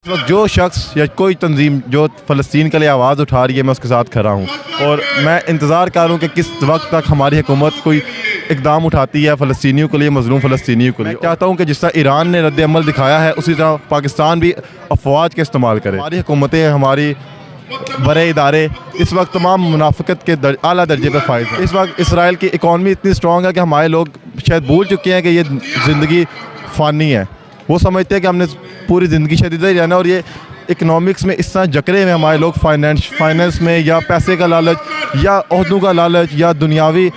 वक्त जो शख्स या कोई तंजीम जो फ़लस्तीन के लिए आवाज़ उठा रही है मैं उसके साथ खड़ा हूँ और मैं इंतज़ार कर रहा हूँ कि किस वक्त तक हमारी हुकूमत कोई इक़दाम उठाती है फ़लस्तीनियों के लिए, मज़लूम फ़लस्तीनियों के लिए। मैं चाहता हूँ कि जिस तरह ईरान ने रद्द अमल दिखाया है उसी तरह पाकिस्तान भी अफवाज का इस्तेमाल करे। हमारी हुकूमतें, हमारी बड़े इदारे इस वक्त तमाम मुनाफिकत के आला दर्जे पर फायद हैं। इस वक्त इसराइल की इकॉनमी इतनी स्ट्रॉन्ग है कि हमारे लोग शायद भूल चुके हैं कि ये ज़िंदगी फ़ानी है। वो समझते हैं कि हमने पूरी ज़िंदगी शायद इधर ही रहना, और ये इकनॉमिक्स में इस तरह जकड़े में हमारे लोग फाइनेंस में, या पैसे का लालच, या ओहदों का लालच, या दुनियावी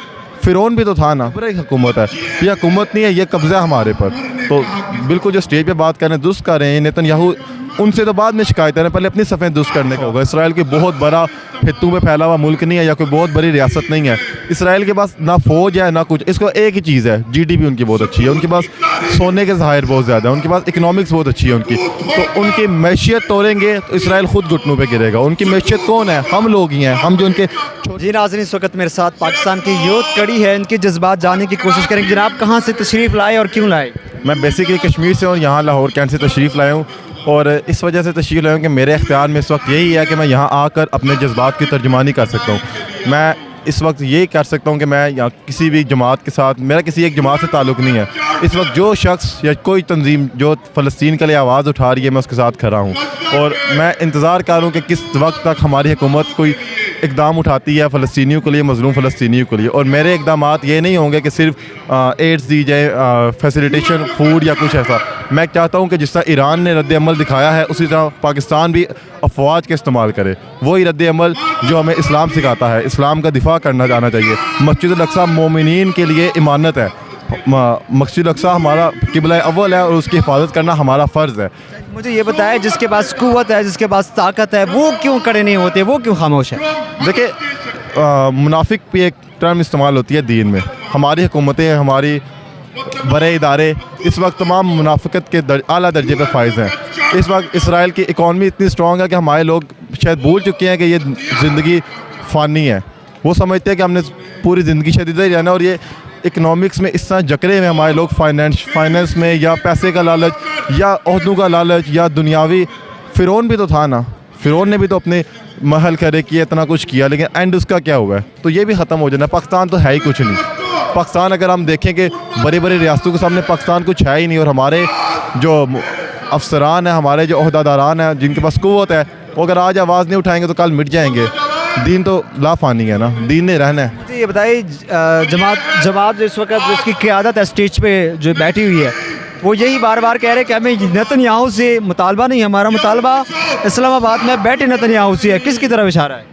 फ़िरौन भी तो था ना। बड़ी हुकूमत है, ये हुकूमत नहीं है, ये कब्ज़ा है हमारे पर। तो बिल्कुल जो स्टेज पे बात कर रहे हैं, दुरुस्त कर रहे हैं नेतन्याहू, उनसे तो बाद में शिकायत है, पहले अपनी सफ़ेद दुरुस्त करने का होगा। इसराइल की बहुत बड़ा फितू में फैला हुआ मुल्क नहीं है, या कोई बहुत बड़ी रियासत नहीं है। इसराइल के पास ना फ़ौज है ना कुछ, इसको एक ही चीज़ है, GDP उनकी बहुत अच्छी है, उनके पास सोने के ज़ाहिर बहुत ज़्यादा है, उनके पास इकनॉमिक्स बहुत अच्छी है उनकी। तो उनकी मैशियत तोड़ेंगे तो इसराइल ख़ुद घुटनों पे गिरेगा। उनकी मैशियत कौन है? हम लोग ही हैं, हम जो उनके। जी नाज़रीन, इस वक्त मेरे साथ पाकिस्तान की यूथ कड़ी है, इनके जज्बात जानने की कोशिश करेंगे। जनाब, कहाँ से तशरीफ़ लाए और क्यों लाए? मैं बेसिकली कश्मीर से और यहाँ लाहौर कैंट से तशरीफ़ लाया हूँ, और इस वजह से तशरीफ़ लाया हूँ कि मेरे इख्तियार में इस वक्त यही है कि मैं यहाँ आकर अपने जज्बात की तर्जुमानी कर सकता हूँ। मैं इस वक्त यही कर सकता हूँ कि मैं यहाँ किसी भी जमात के साथ, मेरा किसी एक जमात से ताल्लुक़ नहीं है। इस वक्त जो शख्स या कोई तंजीम जो फ़लस्तीन के लिए आवाज़ उठा रही है मैं उसके साथ खड़ा हूँ, और मैं इंतज़ार कर रहा हूँ कि किस वक्त तक हमारी हुकूमत कोई इक़दाम उठाती है फ़लस्तीनियों के लिए, मज़लूम फ़लस्तीनियों के लिए। और मेरे इक़दामात ये नहीं होंगे कि सिर्फ एड्स दी जाए, फैसिलिटेशन, फूड या कुछ ऐसा। मैं चाहता हूँ कि जिस तरह ईरान ने रद्द अमल दिखाया है उसी तरह पाकिस्तान भी अफवाज का इस्तेमाल करे। वही रद्द अमल जो हमें इस्लाम सिखाता है, इस्लाम का दिफा करना जाना चाहिए। मस्जिद अल-अक़सा मोमिनीन के लिए इमानत है, मस्जिद अल-अक़सा हमारा क़िबला अव्वल है और उसकी हिफाजत करना हमारा फ़र्ज़ है। मुझे ये बताया, जिसके पास क़ुव्वत है, जिसके पास ताकत है, वो क्यों खड़े नहीं होते, वो क्यों खामोश है? देखिए, मुनाफिक भी एक टर्म इस्तेमाल होती है दीन में। हमारी हुकूमतें, हमारी बड़े इदारे इस वक्त तमाम मुनाफिकत के आला दर्जे पर फायज हैं। इस वक्त इसराइल की इकॉनमी इतनी स्ट्रॉन्ग है कि हमारे लोग शायद भूल चुके हैं कि ये ज़िंदगी फ़ानी है। वो समझते हैं कि हमने पूरी ज़िंदगी शायद इधर ही रहना, और ये इकनॉमिक्स में इस तरह जकड़े में हमारे लोग फाइनेंस में, या पैसे का लालच, या ओहदों का लालच, या दुनियावी फ़िरौन भी तो था ना। फ़िरौन ने भी तो अपने महल खड़े किए, इतना कुछ किया, लेकिन एंड उसका क्या हुआ है? तो ये भी ख़त्म हो जाना। पाकिस्तान तो है ही कुछ नहीं। पाकिस्तान अगर हम देखें कि बड़ी बड़ी रियासतों के सामने पाकिस्तान कुछ है ही नहीं, और हमारे जो अफसरान हैं, हमारे जो ओहदेदारान हैं, जिनके पास क़ुव्वत है, वो अगर आज आवाज़ नहीं उठाएंगे तो कल मिट जाएंगे। दीन तो लाफानी है ना, दीन ने रहना है। मुझे ये बताइए, जमात जो इस वक्त जिसकी क़यादत है स्टेज पे जो बैठी हुई है, वो यही बार बार कह रहे हैं कि हमें नेतन्याहू से मुतालबा नहीं, हमारा मुतालबा इस्लामाबाद में बैठे नेतन्याहू से है। किसकी तरफ इशारा है?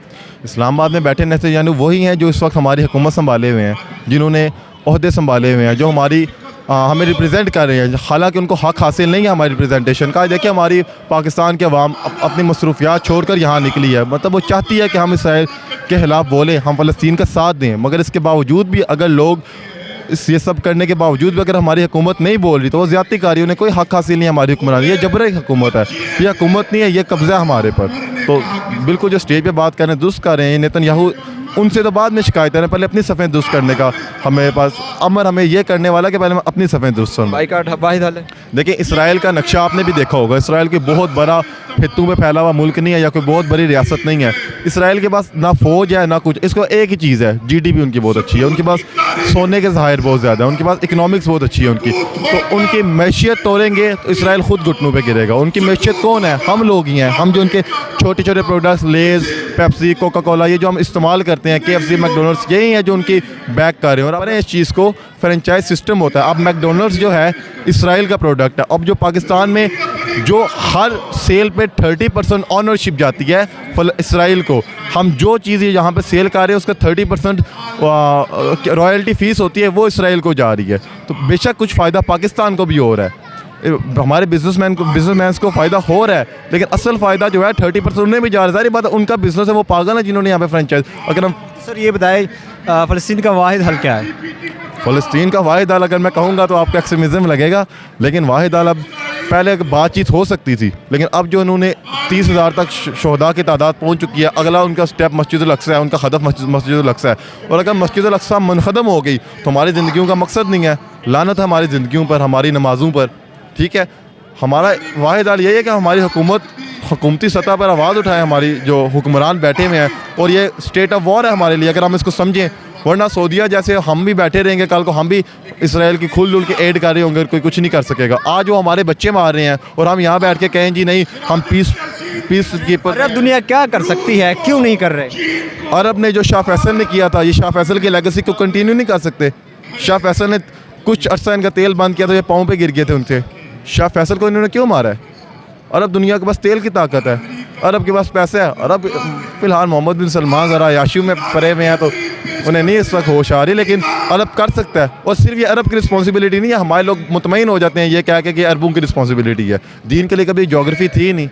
इस्लामाबाद में बैठे नेतन्याहू वही हैं जो इस वक्त हमारी हुकूमत संभाले हुए हैं, जिन्होंने ओहदे संभाले हुए हैं, जो हमारी हमें रिप्रेजेंट कर रहे हैं। हालांकि उनको हक़ हासिल नहीं है हमारी रिप्रेजेंटेशन का। देखिए, हमारी पाकिस्तान के अवाम अपनी मसरूफियात छोड़कर यहाँ निकली है। मतलब वो चाहती है कि हम इसराइल के ख़िलाफ़ बोलें, हम फ़लस्तीन का साथ दें, मगर इसके बावजूद भी अगर लोग ये सब करने के बावजूद भी अगर हमारी हुकूमत नहीं बोल रही तो वो ज़्यादती कर रही है। उन्हें कोई हक़ हासिल नहीं है हमारी हुक्मरानी। ये जबरी हुकूमत है, ये हुकूमत नहीं है, ये कब्ज़ा है हमारे पर। तो बिल्कुल जो स्टेज पे बात कर रहे हैं, दुरुस्त कर रहे हैं नेतन्याहू, उनसे तो बाद में शिकायत है, पहले अपनी सफ़ेद दुरुस्त करने का हमें पास अमर हमें ये करने वाला कि पहले हम अपनी सफ़ेद दुरुस्त करना। बाइकाट वाहिद हल है। देखिए, इसराइल का नक्शा आपने भी देखा होगा। इसराइल की बहुत बड़ा फितू में फैला हुआ मुल्क नहीं है, या कोई बहुत बड़ी रियासत नहीं है। इसराइल के पास ना फ़ौज है ना कुछ, इसको एक ही चीज़ है, GDP उनकी बहुत अच्छी है, उनके पास सोने के ज़ाहिर बहुत ज़्यादा है, उनके पास इकनॉमिक्स बहुत अच्छी है उनकी। तो उनकी मैशियत तोड़ेंगे तो इसराइल ख़ुद घुटनों पे गिरेगा। उनकी मैशियत कौन है? हम लोग ही हैं, हम जो उनके छोटे छोटे प्रोडक्ट्स, लेज़, पेप्सी, कोका कोला, ये जो हम इस्तेमाल करते हैं, KFC, मैकडोनल्ड्स, यही है जो उनकी बैक कर रहे हैं। और अपने इस चीज़ को फ्रेंचाइज सिस्टम होता है। अब मैकडोनल्ड्स जो है इसराइल का प्रोडक्ट है। अब जो पाकिस्तान में जो हर सेल पे 30% ऑनरशिप जाती है इसराइल को, हम जो चीज़ यहाँ पे सेल कर रहे हैं उसका 30% रॉयल्टी फ़ीस होती है, वो इसराइल को जा रही है। तो बेशक कुछ फ़ायदा पाकिस्तान को भी हो रहा है, हमारे बिजनेसमैन को फ़ायदा हो रहा है, लेकिन असल फ़ायदा जो है 30% उन्हें भी जा रहा है। सारी बात उनका बिजनेस है, वो पागल है जिन्होंने यहाँ पे फ्रेंचाइज। अगर हम सर ये बताएं, फ़लस्तीन का वाहिद हल क्या है? फ़लस्तीन का वाहिद हल अगर मैं कहूँगा तो आपको एक्सट्रीमिज़म लगेगा, लेकिन वाहिद हल अब पहले बातचीत हो सकती थी, लेकिन अब जो उन्होंने 30,000 तक शोहदा की तादाद पहुँच चुकी है। अगला उनका स्टेप मस्जिद अल-अक़सा है, उनका हदफ मस्जिद अल-अक़सा है। और अगर मस्जिद अल-अक़सा मुनख़दम हो गई तो हमारी ज़िंदगियों का मकसद नहीं है, लानत है हमारी ज़िंदगियों पर, हमारी नमाज़ों पर। ठीक है, ہمارا واحد حال یہی ہے کہ ہماری حکومتی سطح پر آواز اٹھائے، ہماری جو حکمران بیٹھے ہوئے ہیں، اور یہ اسٹیٹ آف وار ہے ہمارے لیے اگر ہم اس کو سمجھیں، ورنہ سعودیہ جیسے ہم بھی بیٹھے رہیں گے، کل کو ہم بھی اسرائیل کی کھل کے ایڈ کر رہے ہوں گے، کوئی کچھ نہیں کر سکے گا۔ آج وہ ہمارے بچے مار رہے ہیں اور ہم یہاں بیٹھ کے کہیں جی نہیں ہم پیس کیپر۔ عرب دنیا کیا کر سکتی ہے، کیوں نہیں کر رہے؟ عرب نے جو شاہ فیصل نے کیا تھا، یہ شاہ فیصل کی لیگیسی کو کنٹینیو نہیں کر سکتے۔ شاہ فیصل نے کچھ عرصہ ان کا تیل بند کیا تو یہ پاؤں پہ گر گئے تھے ان سے۔ شاہ فیصل کو انہوں نے کیوں مارا ہے؟ عرب دنیا کے پاس تیل کی طاقت ہے، عرب کے پاس پیسے ہے۔ عرب فی الحال محمد بن سلمان ذرا عیاشیوں میں پڑے ہوئے ہیں تو انہیں نہیں اس وقت ہوش آ رہی، لیکن عرب کر سکتا ہے۔ اور صرف یہ عرب کی رسپانسبلٹی نہیں ہے، ہمارے لوگ مطمئن ہو جاتے ہیں یہ کہہ کے کہ عربوں کی رسپانسبلٹی ہے۔ دین کے لیے کبھی جغرافی تھی ہی نہیں،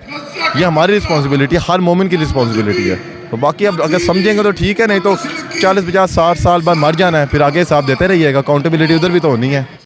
یہ ہماری رسپانسبلٹی ہے، ہر مومن کی رسپانسبلٹی ہے۔ تو باقی اب اگر سمجھیں گے تو ٹھیک ہے، نہیں تو 40 50 60 سال بعد مر جانا ہے، پھر آگے حساب دیتے رہیے گا، اکاؤنٹیبلٹی ادھر بھی تو ہونی ہے۔